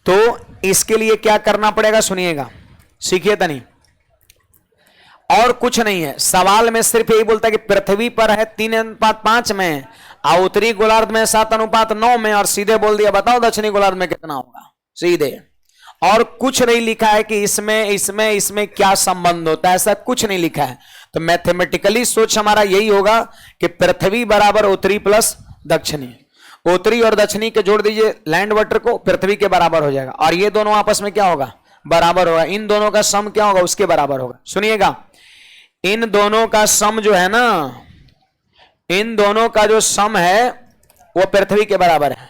तो इसके लिए क्या करना पड़ेगा सुनिएगा, सीखिए तनी। और कुछ नहीं है, सवाल में सिर्फ यही बोलता है कि पृथ्वी पर है 3:5 में और उत्तरी गोलार्ध में 7:9 में, और सीधे बोल दिया बताओ दक्षिणी गोलार्ध में कितना होगा, सीधे। और कुछ नहीं लिखा है कि इसमें क्या संबंध होता है, ऐसा कुछ नहीं लिखा है। तो मैथमेटिकली सोच हमारा यही होगा कि पृथ्वी बराबर उत्तरी प्लस दक्षिणी, उत्तरी और दक्षिणी के जोड़ दीजिए लैंड वाटर को, पृथ्वी के बराबर हो जाएगा। और ये दोनों आपस में क्या होगा, बराबर होगा। इन दोनों का सम क्या होगा, उसके बराबर होगा। सुनिएगा, इन दोनों का सम जो है ना, इन दोनों का जो सम है वो पृथ्वी के बराबर है,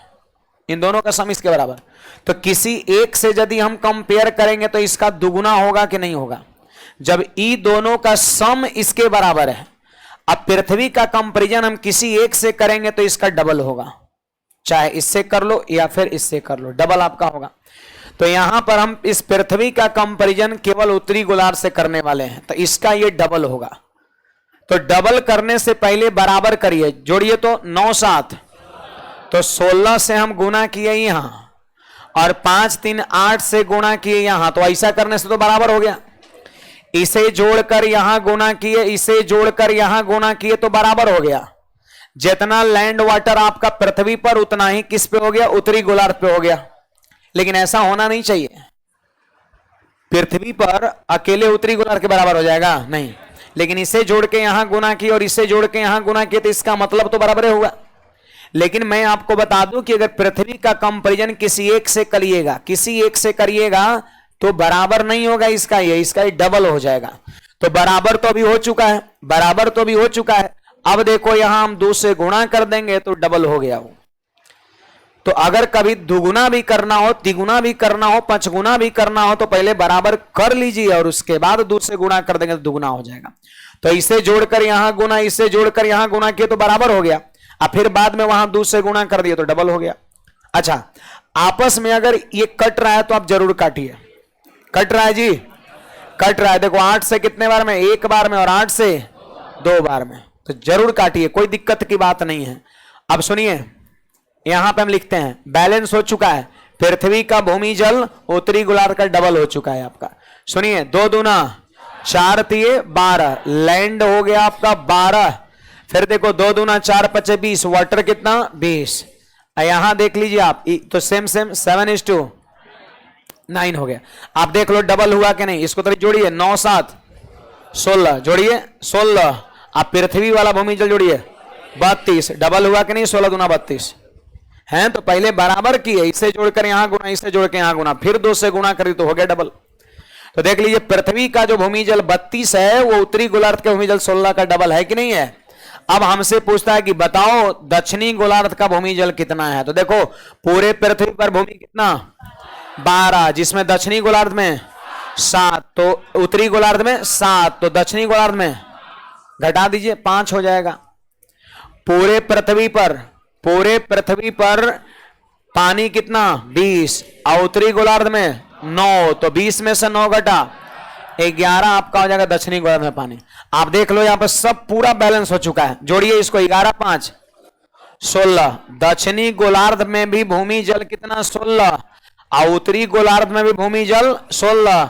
इन दोनों का सम इसके बराबर। तो किसी एक से यदि हम कंपेयर करेंगे तो इसका दुगुना होगा कि नहीं होगा, जब ई दोनों का सम इसके बराबर है। अब पृथ्वी का कंपैरिजन हम किसी एक से करेंगे तो इसका डबल होगा, चाहे इससे कर लो या फिर इससे कर लो, डबल आपका होगा। तो यहां पर हम इस पृथ्वी का कंपैरिजन केवल उत्तरी गोलार्ध से करने वाले हैं, तो इसका ये डबल होगा। तो डबल करने से पहले बराबर करिए, जोड़िए तो 9 7, तो 16 से हम गुना किए यहां और 5 3 8 से गुना किए यहां, तो ऐसा करने से तो बराबर हो गया। इसे जोड़कर यहां गुना किए, इसे जोड़कर यहां गुना किए तो बराबर हो गया। जितना लैंड वाटर आपका पृथ्वी पर उतना ही किस पे हो गया, उत्तरी गोलार्ध पे हो गया। लेकिन ऐसा होना नहीं चाहिए, पृथ्वी पर अकेले उत्तरी गोलार्ध के बराबर हो जाएगा नहीं, लेकिन इसे जोड़ के यहां गुना किए और इसे जोड़ के यहां गुना किए तो इसका मतलब तो बराबर हुआ। लेकिन मैं आपको बता दूं कि अगर पृथ्वी का कंपैरिजन किसी एक से करिएगा, किसी एक से करिएगा तो बराबर नहीं होगा इसका ये डबल हो जाएगा। तो बराबर तो अभी हो चुका है, बराबर तो अभी हो चुका है। अब देखो यहां हम 2 से गुणा कर देंगे तो डबल हो गया वो। तो अगर कभी दुगुना भी करना हो, तिगुना भी करना हो, पंचगुना भी करना हो तो पहले बराबर कर लीजिए और उसके बाद 2 से गुणा कर देंगे तो दुगुना हो जाएगा। तो इसे जोड़कर यहां गुना, इसे जोड़कर यहां गुना किए तो बराबर हो गया, और फिर बाद में वहां 2 से गुणा कर दिए तो डबल हो गया। अच्छा, आपस में अगर ये कट रहा है तो आप जरूर काटिए। कट रहा है जी, कट रहा है। देखो 8 से कितने बार में, 1 बार में, और 8 से 2 बार में, तो जरूर काटिए, कोई दिक्कत की बात नहीं है। अब सुनिए, यहां पे हम लिखते हैं बैलेंस हो चुका है, पृथ्वी का भूमि जल उत्तरी गोलार्ध का डबल हो चुका है आपका। सुनिए, 2 दूना 4 तिये 12, लैंड हो गया आपका 12। फिर देखो 2 दूना 4 5 20, वाटर कितना 20। यहां देख लीजिए आप, तो सेम 7:9 हो गया। आप देख लो डबल हुआ कि नहीं, इसको तो जोड़िए 9 7 16, जोड़िए 16। आप पृथ्वी वाला भूमि जल जोड़िए 32, डबल हुआ कि नहीं, 16 दूना 32 हैं। तो पहले बराबर किए, इसे जोड़कर यहां गुना, इसे जोड़ के यहां गुना, फिर 2 से गुना करी तो हो गया डबल। तो देख लीजिए पृथ्वी का जो भूमि जल 32 है वो उत्तरी गोलार्ध के भूमि जल 16 का डबल है कि नहीं है। अब हमसे पूछता है कि बताओ दक्षिणी गोलार्ध का भूमि जल कितना है। तो देखो पूरे पृथ्वी पर भूमि कितना 12, जिसमें दक्षिणी गोलार्ध में 7, तो उत्तरी गोलार्ध में 7, तो दक्षिणी गोलार्ध में घटा दीजिए 5 हो जाएगा। पूरे पृथ्वी पर पानी कितना 20, और उत्तरी गोलार्ध में 9, तो 20 में से 9 घटा 11 आपका हो जाएगा दक्षिणी गोलार्ध में पानी। आप देख लो यहां पर सब पूरा बैलेंस हो चुका है। जोड़िए इसको 11 5 16, दक्षिणी गोलार्ध में भी भूमि जल कितना 16, और उत्तरी गोलार्ध में भी भूमि जल 16।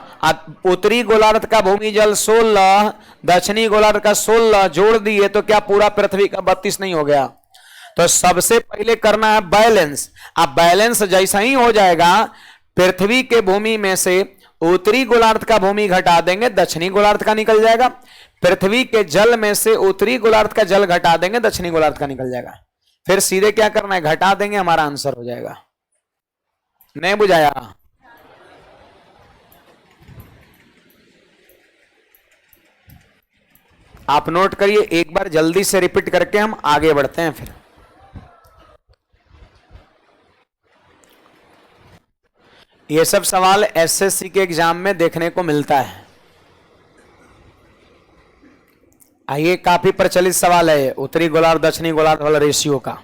उत्तरी गोलार्ध का भूमि जल 16, दक्षिणी गोलार्ध का 16 जोड़ दिए तो क्या पूरा पृथ्वी का 32 नहीं हो गया। तो सबसे पहले करना है बैलेंस। अब बैलेंस जैसा ही हो जाएगा, पृथ्वी के भूमि में से उत्तरी गोलार्ध का भूमि घटा देंगे, दक्षिणी गोलार्ध का निकल जाएगा। पृथ्वी के जल में से उत्तरी गोलार्ध का जल घटा देंगे, दक्षिणी गोलार्ध का निकल जाएगा। फिर सीधे क्या करना है, घटा देंगे, हमारा आंसर हो जाएगा। नहीं बुझाया? आप नोट करिए, एक बार जल्दी से रिपीट करके हम आगे बढ़ते हैं। फिर ये सब सवाल एसएससी के एग्जाम में देखने को मिलता है। ये काफी प्रचलित सवाल है, उत्तरी गोलार्ध दक्षिणी गोलार्ध वाला रेशियो का।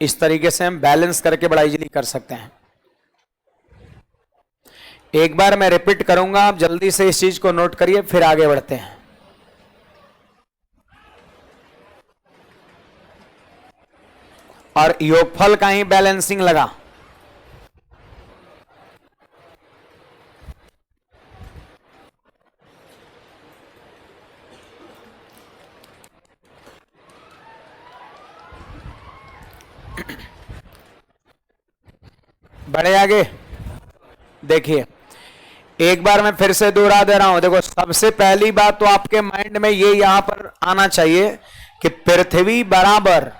इस तरीके से हम बैलेंस करके बड़ा इजीली कर सकते हैं। एक बार मैं रिपीट करूंगा, आप जल्दी से इस चीज को नोट करिए, फिर आगे बढ़ते हैं। और योगफल का ही बैलेंसिंग लगा। बढ़े आगे, देखिए एक बार मैं फिर से दोहरा दे रहा हूं। देखो सबसे पहली बात तो आपके माइंड में ये यहां पर आना चाहिए कि पृथ्वी बराबर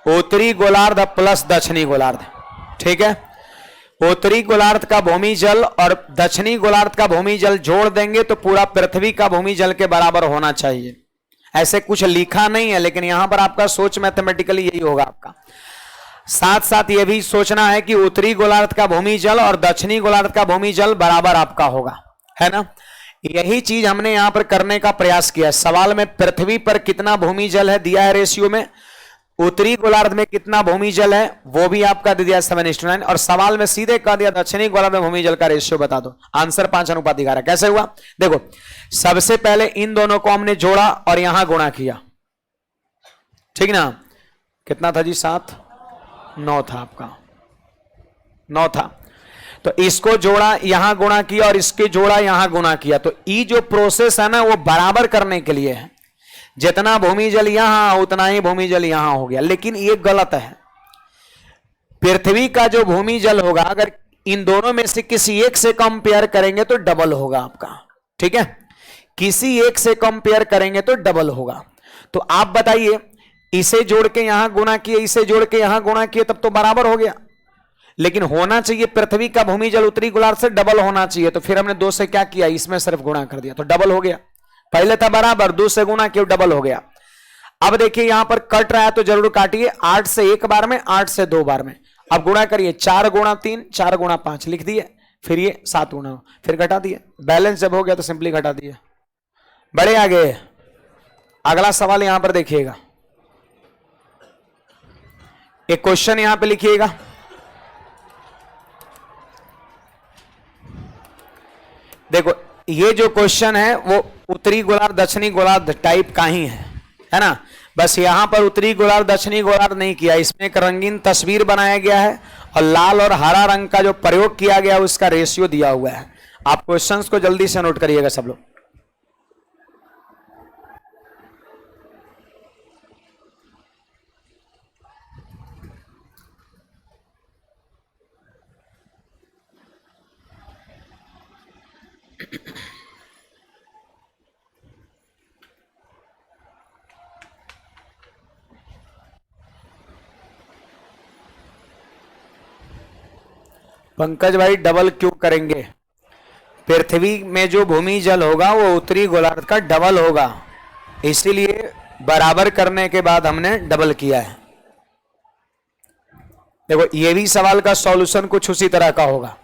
उत्तरी गोलार्ध प्लस दक्षिणी गोलार्ध, ठीक है। उत्तरी गोलार्ध का भूमि जल और दक्षिणी गोलार्ध का भूमि जल जोड़ देंगे तो पूरा पृथ्वी का भूमि जल के बराबर होना चाहिए। ऐसे कुछ लिखा नहीं है, लेकिन यहां पर आपका सोच मैथमेटिकली यही होगा आपका। साथ साथ यह भी सोचना है कि उत्तरी गोलार्ध का भूमि जल और दक्षिणी गोलार्ध का भूमि जल बराबर आपका होगा, है ना। यही चीज हमने यहां पर करने का प्रयास किया। सवाल में पृथ्वी पर कितना भूमि जल है दिया है रेशियो में, उत्तरी गोलार्ध में कितना भूमि जल है वो भी आपका दे दिया 7:9, और सवाल में सीधे कह दिया दक्षिणी गोलार्ध में भूमि जल का रेशियो बता दो। आंसर 5:11। कैसे हुआ देखो, सबसे पहले इन दोनों को हमने जोड़ा और यहां गुणा किया, ठीक ना। कितना था जी? 7, 9 था आपका, 9 था। तो इसको जोड़ा यहां गुणा किया और इसके जोड़ा यहां गुणा किया। तो ये जो प्रोसेस है ना वो बराबर करने के लिए है। जितना भूमि जल यहां उतना ही भूमि जल यहां हो गया, लेकिन ये गलत है। पृथ्वी का जो भूमि जल होगा अगर इन दोनों में से किसी एक से कंपेयर करेंगे तो डबल होगा आपका, ठीक है। किसी एक से कंपेयर करेंगे तो डबल होगा। तो आप बताइए, इसे जोड़ के यहां गुणा किए, इसे जोड़ के यहां गुणा किए, तब तो बराबर हो गया। लेकिन होना चाहिए पृथ्वी का भूमि जल उत्तरी गोलार्ध से डबल होना चाहिए। तो फिर हमने 2 से क्या किया, इसमें सिर्फ गुणा कर दिया तो डबल हो गया। पहले था बराबर, 2 से गुणा किया डबल हो गया। अब देखिए यहां पर कट रहा है तो जरूर काटिए। 8 से 1 बार में, 8 से 2 बार में। अब गुणा करिए, 4 गुणा 3, 4 गुणा 5 लिख दिए। फिर ये 7 गुणा, फिर घटा दिए। बैलेंस जब हो गया तो सिंपली घटा दिए। बड़े आगे अगला सवाल यहां पर देखिएगा, एक क्वेश्चन यहां पे लिखिएगा। देखो ये जो क्वेश्चन है वो उत्तरी गोलार्ध दक्षिणी गोलार्ध टाइप का ही है ना। बस यहां पर उत्तरी गोलार्ध दक्षिणी गोलार्ध नहीं किया, इसमें एक रंगीन तस्वीर बनाया गया है और लाल और हरा रंग का जो प्रयोग किया गया उसका रेशियो दिया हुआ है। आप क्वेश्चंस को जल्दी से नोट करिएगा सब लोग। पंकज भाई डबल क्यों करेंगे? पृथ्वी में जो भूमि जल होगा वो उत्तरी गोलार्ध का डबल होगा, इसीलिए बराबर करने के बाद हमने डबल किया है। देखो ये भी सवाल का सॉल्यूशन कुछ उसी तरह का होगा।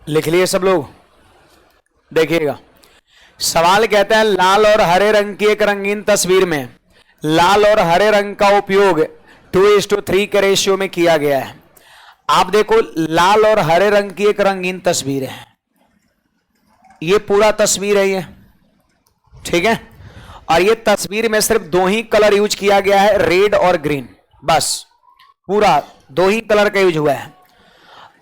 लिख लिए सब लोग? देखिएगा सवाल कहता है लाल और हरे रंग की एक रंगीन तस्वीर में लाल और हरे रंग का उपयोग 2:3 के रेशियो में किया गया है। आप देखो लाल और हरे रंग की एक रंगीन तस्वीर है, ये पूरा तस्वीर है ये, ठीक है। और ये तस्वीर में सिर्फ 2 ही कलर यूज किया गया है, रेड और ग्रीन, बस पूरा 2 ही कलर का यूज हुआ है।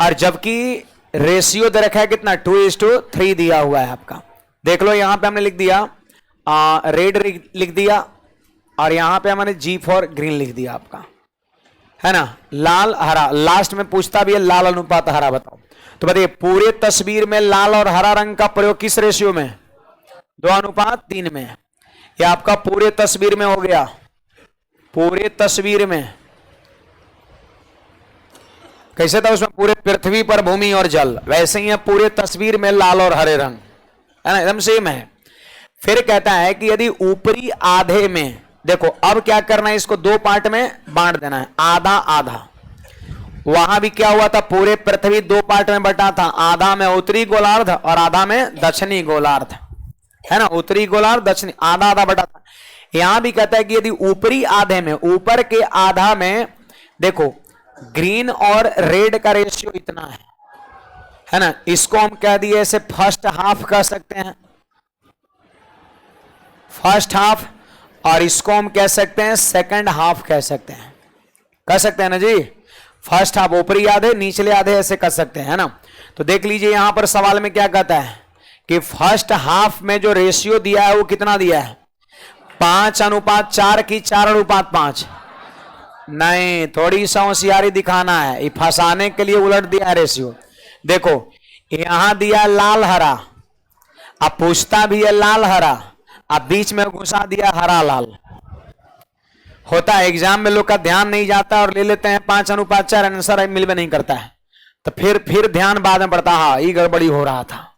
और जबकि रेशियो दे रखा है कितना, 2:3 दिया हुआ है आपका। देख लो यहां पे हमने लिख दिया रेड लिख दिया और यहां पे हमने G फॉर ग्रीन लिख दिया आपका, है ना। लाल हरा, लास्ट में पूछता भी है लाल अनुपात हरा बताओ। तो बताइए पूरे तस्वीर में लाल और हरा रंग का प्रयोग किस रेशियो में? 2:3 में। यह आपका पूरे तस्वीर में हो गया, पूरे तस्वीर में। कैसे था उसमें? पूरे पृथ्वी पर भूमि और जल, वैसे ही है पूरे तस्वीर में लाल और हरे रंग, है ना, एकदम सेम है। फिर कहता है कि यदि ऊपरी आधे में, देखो अब क्या करना है, इसको 2 पार्ट में बांट देना है, आधा आधा। वहां भी क्या हुआ था, पूरे पृथ्वी 2 पार्ट में बटा था, आधा में उत्तरी गोलार्ध और आधा में दक्षिणी गोलार्ध, है ना, उत्तरी गोलार्ध दक्षिणी, आधा आधा बटा था। यहां भी कहता है कि यदि ऊपरी आधे में, ऊपर के आधा में देखो ग्रीन और रेड का रेशियो इतना है ना, इसको हम कह दिए इसे फर्स्ट हाफ कह सकते हैं, फर्स्ट हाफ, और इसको हम कह सकते हैं सेकंड हाफ कह सकते हैं, कह सकते हैं ना जी। फर्स्ट हाफ ऊपरी आधे, निचले आधे, ऐसे कर सकते हैं, है ना। तो देख लीजिए यहां पर सवाल में क्या कहता है कि फर्स्ट हाफ में जो रेशियो दिया है वो कितना दिया है? 5:4 की 4:5। नहीं, थोड़ी सा होशियारी दिखाना है, फंसाने के लिए उलट दिया है रेशियो। देखो यहां दिया लाल हरा, अब पूछता भी है लाल हरा, अब बीच में घुसा दिया हरा लाल। होता है एग्जाम में लोग का ध्यान नहीं जाता और ले लेते हैं 5:4, आंसर मिल में नहीं करता है, तो फिर ध्यान बाद में पड़ता, हाँ ये गड़बड़ी हो रहा था,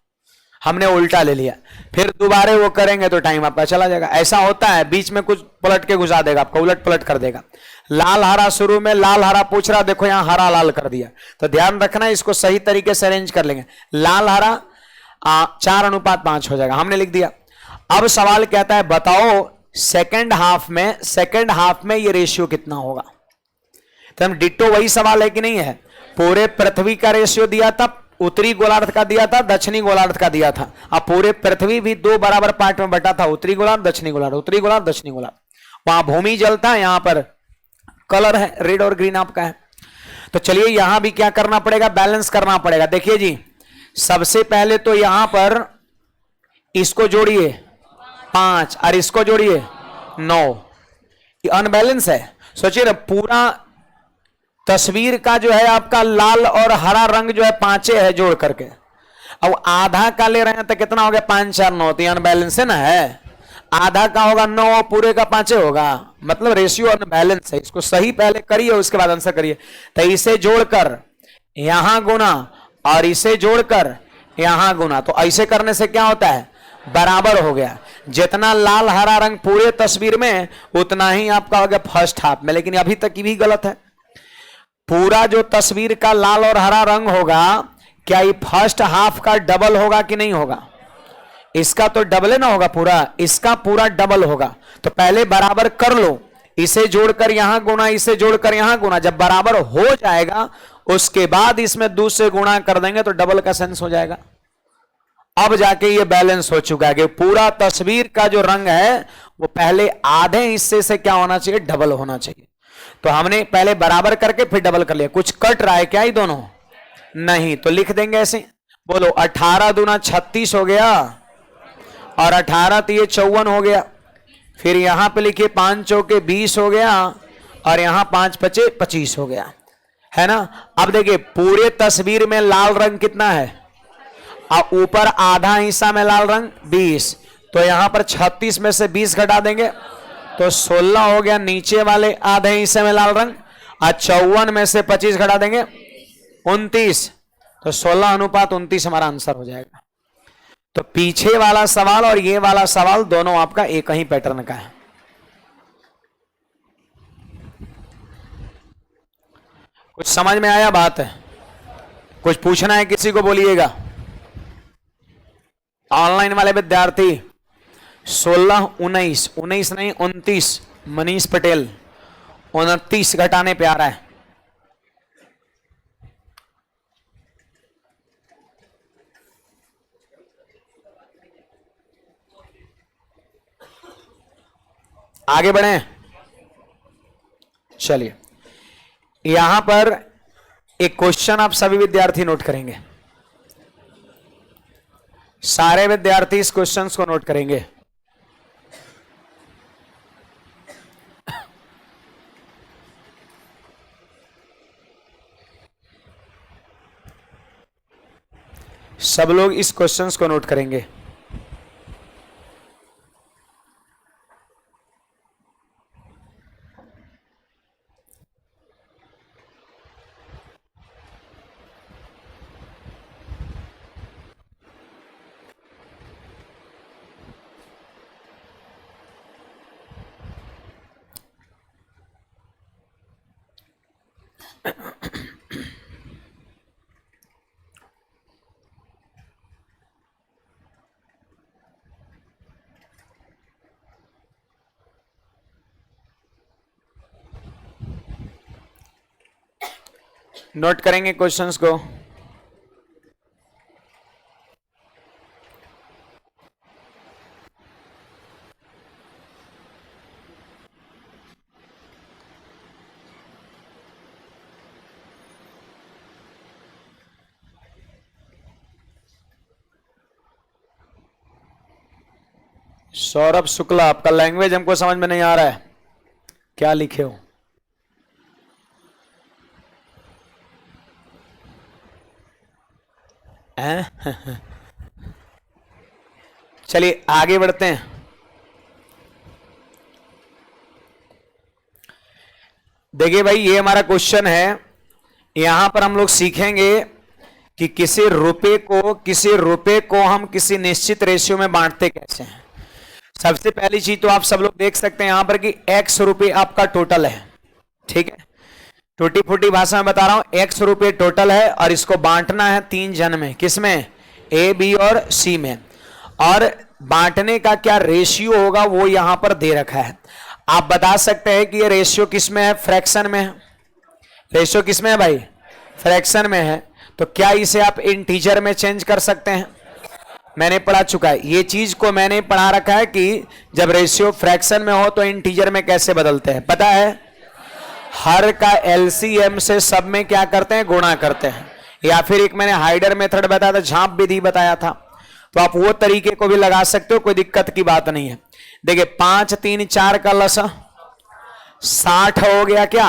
हमने उल्टा ले लिया। फिर दोबारा वो करेंगे तो टाइम आपका चला जाएगा। ऐसा होता है, बीच में कुछ पलट के घुसा देगा, आपका उलट पलट कर देगा। लाल हरा शुरू में लाल हरा पूछ रहा, देखो यहां हरा लाल कर दिया, तो ध्यान रखना इसको सही तरीके से अरेंज कर लेंगे। लाल हरा 4:5 हो जाएगा, हमने लिख दिया। अब सवाल कहता है बताओ सेकंड हाफ में ये रेशियो कितना होगा। तो हम डिट्टो वही सवाल है कि नहीं है, पूरे पृथ्वी का रेशियो दिया था, उत्तरी गोलार्ध का दिया था, दक्षिणी गोलार्ध का दिया था। अब पूरे पृथ्वी भी 2 बराबर पार्ट में बटा था, उत्तरी गोलार्ध दक्षिणी गोलार्ध, उत्तरी गोलार्ध दक्षिणी गोलार्ध। वहां भूमि जल था, यहां पर कलर है रेड और ग्रीन आपका है। तो चलिए यहां भी क्या करना पड़ेगा, बैलेंस करना पड़ेगा। देखिए जी, सबसे पहले तो यहां पर इसको जोड़िए 5 और इसको जोड़िए 9, ये अनबैलेंस है। सोचिए ना, पूरा तस्वीर का जो है आपका लाल और हरा रंग जो है 5 है जोड़ करके, अब आधा का ले रहे हैं तो कितना हो गया, 5 4 9, तो अनबैलेंस है ना, है। आधा का होगा 9, पूरे का 5 होगा, मतलब रेशियो अनबैलेंस है। इसको सही पहले करिए उसके बाद आंसर करिए। तो इसे जोड़कर यहां गुना और इसे जोड़कर यहां गुना, तो ऐसे करने से क्या होता है, बराबर हो गया। जितना लाल हरा रंग पूरे तस्वीर में उतना ही आपका हो गया फर्स्ट हाफ में। लेकिन अभी तक ये भी गलत है, पूरा जो तस्वीर का लाल और हरा रंग होगा क्या ये फर्स्ट हाफ का डबल होगा कि नहीं होगा? इसका तो डबल ना होगा, पूरा इसका पूरा डबल होगा। तो पहले बराबर कर लो, इसे जोड़कर यहां गुना, इसे जोड़कर यहां गुना, जब बराबर हो जाएगा उसके बाद इसमें 2 से गुणा कर देंगे तो डबल का सेंस हो जाएगा। अब जाके ये बैलेंस हो चुका है कि पूरा तस्वीर का जो रंग है वो पहले आधे हिस्से से क्या होना चाहिए, डबल होना चाहिए। तो हमने पहले बराबर करके फिर डबल कर लिया। कुछ कट रहा है क्या ये दोनों? नहीं, तो लिख देंगे ऐसे, बोलो 18 दूना 36 हो गया और 18 तो ये 54 हो गया। फिर यहां पे लिखिए 5 चौके 20 हो गया और यहां 5 पचे 25 हो गया, है ना। अब देखिए पूरे तस्वीर में लाल रंग कितना है, और ऊपर आधा हिस्सा में लाल रंग 20, तो यहां पर 36 में से 20 घटा देंगे तो 16 हो गया नीचे वाले आधे हिस्से में लाल रंग, और 54 में से 25 घटा देंगे 29, तो 16:29 हमारा आंसर हो जाएगा। तो पीछे वाला सवाल और ये वाला सवाल दोनों आपका एक ही पैटर्न का है। कुछ समझ में आया बात है? कुछ पूछना है किसी को बोलिएगा। ऑनलाइन वाले विद्यार्थी 16 19 19 नहीं 29, मनीष पटेल 29 घटाने पे आ रहा है। आगे बढ़े, चलिए यहां पर एक क्वेश्चन आप सभी विद्यार्थी नोट करेंगे, सारे विद्यार्थी इस क्वेश्चन को नोट करेंगे। सब लोग इस क्वेश्चंस को नोट करेंगे। नोट करेंगे क्वेश्चंस को। सौरभ शुक्ला, आपका लैंग्वेज हमको समझ में नहीं आ रहा है, क्या लिखे हो? चलिए आगे बढ़ते हैं। देखिए भाई, ये हमारा क्वेश्चन है। यहां पर हम लोग सीखेंगे कि किसी रुपए को हम किसी निश्चित रेशियो में बांटते कैसे हैं। सबसे पहली चीज तो आप सब लोग देख सकते हैं यहां पर कि x रुपए आपका टोटल है, ठीक है। टूटी फूटी भाषा में बता रहा हूं, x रुपए टोटल है और इसको बांटना है 3 जन में। किसमें? A, B और C में। और बांटने का क्या रेशियो होगा वो यहां पर दे रखा है। आप बता सकते हैं कि ये रेशियो किसमें है? फ्रैक्शन में है। रेशियो किसमें है भाई? फ्रैक्शन में है। तो क्या इसे आप इंटीजर में चेंज कर सकते हैं? मैंने पढ़ा चुका है, ये चीज को मैंने पढ़ा रखा है कि जब रेशियो फ्रैक्शन में हो तो इंटीजर में कैसे बदलते हैं, पता है? हर का एलसीएम से सब में क्या करते हैं? गुणा करते हैं। या फिर एक मैंने हाइडर मेथड बताया था, झांप विधि बताया था, तो आप वो तरीके को भी लगा सकते हो, कोई दिक्कत की बात नहीं है। देखिए 5, 3, 4 का लसा 60 हो गया क्या?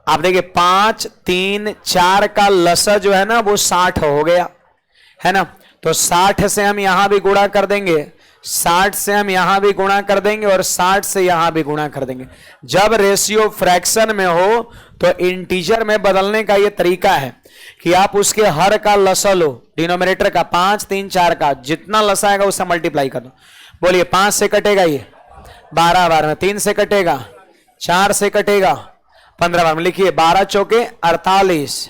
आप देखिए 5, 3, 4 का लसा जो है ना वो 60 हो गया, है ना। तो 60 से हम यहां भी गुणा कर देंगे, 60 से हम यहां भी गुणा कर देंगे और 60 से यहां भी गुणा कर देंगे। जब रेशियो फ्रैक्शन में हो तो इंटीजर में बदलने का यह तरीका है कि आप उसके हर का लसा लो, डिनोमिनेटर का 5, 3, 4 का जितना लसा आएगा उससे मल्टीप्लाई कर दो। बोलिए 5 से कटेगा ये 12 बार में, 3 से कटेगा 4 से कटेगा 15 बार में। लिखिए 12 चौके 48,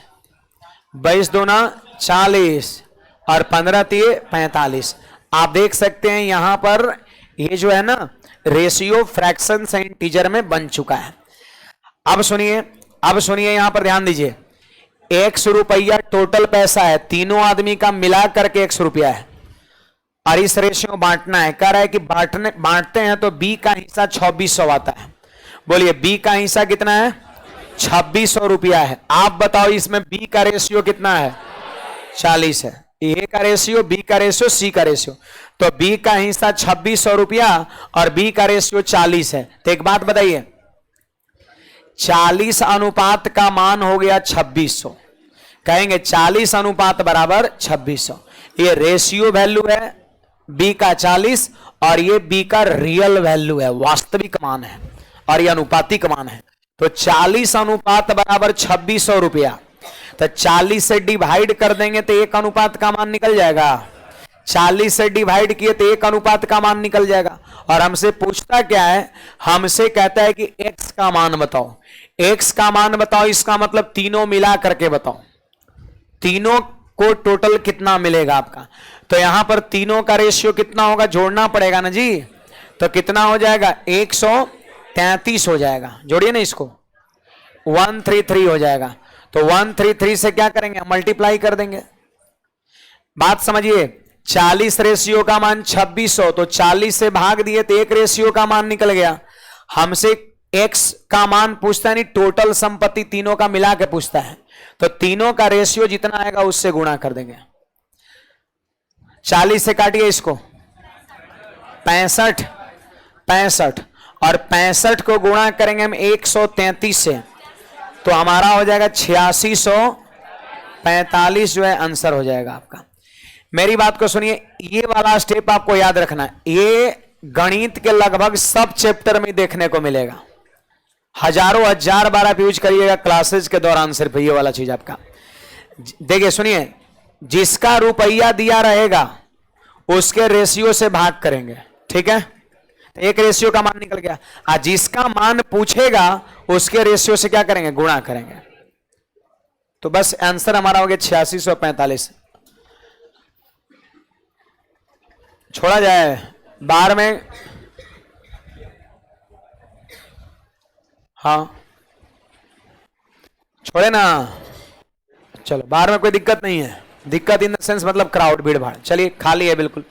22 दूना 40 और 15 तिये 45। आप देख सकते हैं यहां पर ये जो है ना रेशियो फ्रैक्शन से इंटीजर में बन चुका है। अब सुनिए यहां पर ध्यान दीजिए, 100 रुपया टोटल पैसा है, तीनों आदमी का मिला करके 100 रुपया है और इस रेशियो बांटना है। कह रहा है कि बांटते हैं तो बी का हिस्सा 2600 आता है। बोलिए बी का हिस्सा कितना है? 2600 रुपया है। आप बताओ इसमें बी का रेशियो कितना है? 40 है। ए का रेशियो, बी का रेशियो, सी का रेशियो, तो बी का हिस्सा 2600 रुपया और बी का रेशियो 40 है। तो एक बात बताइए, 40 अनुपात का मान हो गया 2600। कहेंगे 40 अनुपात बराबर 2600। ये रेशियो वैल्यू है बी का 40 और ये बी का रियल वैल्यू है, वास्तविक मान है और ये अनुपातिक मान है। तो 40 अनुपात बराबर 2600 रुपया, तो 40 से डिवाइड कर देंगे तो 1 अनुपात का मान निकल जाएगा। 40 से डिवाइड किए तो 1 अनुपात का मान निकल जाएगा। और हमसे पूछता क्या है? हमसे कहता है कि x का मान बताओ। x का मान बताओ, इसका मतलब तीनों मिला करके बताओ, तीनों को टोटल कितना मिलेगा आपका। तो यहां पर तीनों का रेशियो कितना होगा? जोड़ना पड़ेगा ना जी। तो कितना हो जाएगा? 133 हो जाएगा। जोड़िए ना इसको, 133 हो जाएगा। तो 133 से क्या करेंगे? मल्टीप्लाई कर देंगे। बात समझिए, 40 रेशियो का मान 2600, तो 40 से भाग दिए तो 1 रेशियो का मान निकल गया। हमसे x का मान पूछता है, नहीं टोटल संपत्ति तीनों का मिला के पूछता है। तो तीनों का रेशियो जितना आएगा उससे गुणा कर देंगे। 40 से काटिए इसको, 65 और 65 को गुणा करेंगे हम 133 से, तो हमारा हो जाएगा 8645 जो है आंसर हो जाएगा आपका। मेरी बात को सुनिए, ये वाला स्टेप आपको याद रखना है। ये गणित के लगभग सब चैप्टर में देखने को मिलेगा, हजारों हजार बार आप यूज करिएगा क्लासेस के दौरान, सिर्फ ये वाला चीज आपका। देखिए सुनिए, जिसका रुपया दिया रहेगा उसके रेशियो से भाग करेंगे, ठीक है, तो एक रेशियो का मान निकल गया। और जिसका मान पूछेगा उसके रेशियो से क्या करेंगे, गुणा करेंगे। तो बस आंसर हमारा हो गया 8645। छोड़ा जाए बाहर में, हाँ छोड़े ना, चलो बाहर में कोई दिक्कत नहीं है। दिक्कत इन द सेंस मतलब क्राउड, भीड़ भाड़। चलिए खाली है बिल्कुल।